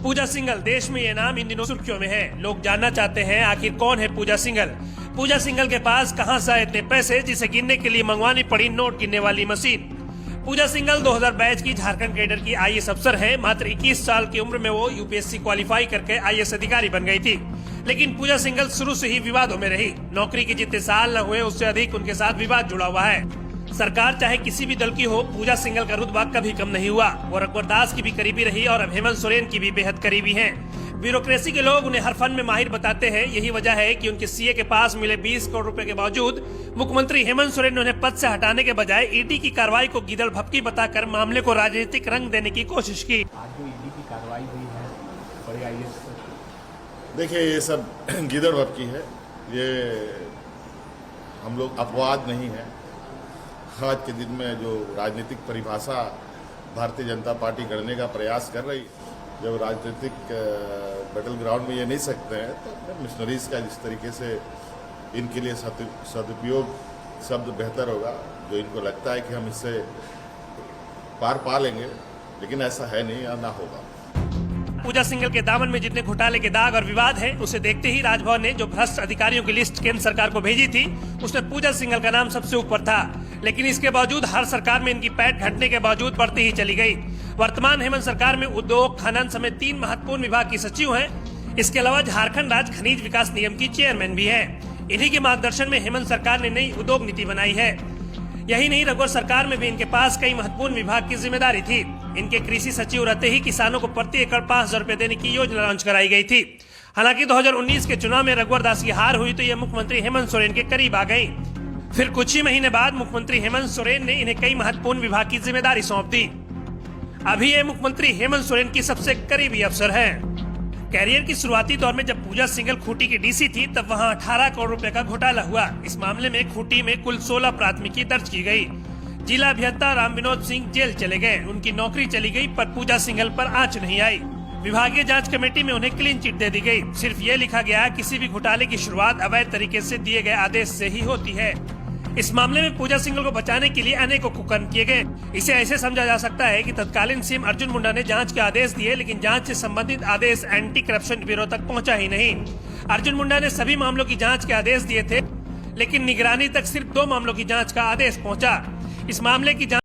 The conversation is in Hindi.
पूजा सिंघल, देश में ये नाम इन दिनों सुर्खियों में है। लोग जानना चाहते हैं आखिर कौन है पूजा सिंघल। पूजा सिंघल के पास कहां से आए इतने पैसे जिसे गिनने के लिए मंगवानी पड़ी नोट गिनने वाली मशीन। पूजा सिंघल 2000 बैच की झारखंड कैडर की आईएएस अफसर है। मात्र 21 साल की उम्र में वो यूपीएससी क्वालिफाई करके आईएएस अधिकारी बन गई थी। लेकिन पूजा सिंघल शुरू से ही विवादों में रही। नौकरी के जितने साल न हुए उससे अधिक उनके साथ विवाद जुड़ा हुआ है। सरकार चाहे किसी भी दल की हो, पूजा सिंघल का रुतबा कभी कम नहीं हुआ। वो रघुवर दास की भी करीबी रही और अब हेमंत सोरेन की भी बेहद करीबी हैं। ब्यूरोक्रेसी के लोग उन्हें हर फन में माहिर बताते हैं। यही वजह है कि उनके सीए के पास मिले 20 करोड़ रुपए के बावजूद मुख्यमंत्री हेमंत सोरेन ने उन्हें पद से हटाने के बजाय ईडी की कार्रवाई को गीदड़ भपकी बताकर मामले को राजनीतिक रंग देने की कोशिश की। आज जो ईडी की कार्रवाई हुई है बड़े आईएएस, देखिए ये सब गीदड़ भपकी है, ये हम लोग अपवाद नहीं है। आज के दिन में जो राजनीतिक परिभाषा भारतीय जनता पार्टी करने का प्रयास कर रही, जब राजनीतिक बैटल ग्राउंड में ये नहीं सकते हैं तो मिशनरीज का जिस तरीके से इनके लिए सदुपयोग शब्द बेहतर होगा। जो इनको लगता है कि हम इससे पार पा लेंगे, लेकिन ऐसा है नहीं या ना होगा। पूजा सिंघल के दामन में जितने घोटाले के दाग और विवाद हैं, उसे देखते ही राजभवन ने जो भ्रष्ट अधिकारियों की लिस्ट केंद्र सरकार को भेजी थी, उसमें पूजा सिंघल का नाम सबसे ऊपर था। लेकिन इसके बावजूद हर सरकार में इनकी पैठ घटने के बावजूद बढ़ती ही चली गई। वर्तमान हेमंत सरकार में उद्योग, खनन समेत 3 महत्वपूर्ण विभाग की सचिव हैं। इसके अलावा झारखंड राज्य खनिज विकास निगम की चेयरमैन भी है। इन्हीं के मार्गदर्शन में हेमंत सरकार ने नई उद्योग नीति बनाई है। यही नहीं, रघुवर सरकार में भी इनके पास कई महत्वपूर्ण विभाग की जिम्मेदारी थी। इनके कृषि सचिव रहते ही किसानों को प्रति एकड़ 5,000 रुपए देने की योजना लॉन्च कराई गई थी। हालांकि 2019 के चुनाव में रघुवर दास की हार हुई तो ये मुख्यमंत्री हेमंत सोरेन के करीब आ गयी। फिर कुछ ही महीने बाद मुख्यमंत्री हेमंत सोरेन ने इन्हें कई महत्वपूर्ण विभाग की जिम्मेदारी सौंप दी। अभी ये मुख्यमंत्री हेमंत सोरेन की सबसे करीबी अफसर है। कैरियर की शुरुआती दौर में जब पूजा सिंघल खूंटी की डीसी थी, तब वहां 18 करोड़ रुपए का घोटाला हुआ। इस मामले में खूंटी में कुल 16 प्राथमिकी दर्ज की गई। जिला अभियंता राम विनोद सिंह जेल चले गए, उनकी नौकरी चली गई, पर पूजा सिंघल पर आंच नहीं आई। विभागीय जांच कमेटी में उन्हें क्लीन चिट दे दी गई। सिर्फ ये लिखा गया किसी भी घोटाले की शुरुआत अवैध तरीके से दिए गए आदेश से ही होती है। इस मामले में पूजा सिंघल को बचाने के लिए अनेकों कुकर्म किए गए। इसे ऐसे समझा जा सकता है कि तत्कालीन सीएम अर्जुन मुंडा ने जांच के आदेश दिए, लेकिन जांच से संबंधित आदेश एंटी करप्शन ब्यूरो तक पहुंचा ही नहीं। अर्जुन मुंडा ने सभी मामलों की जांच के आदेश दिए थे, लेकिन निगरानी तक सिर्फ 2 मामलों की जांच का आदेश पहुंचा। इस मामले की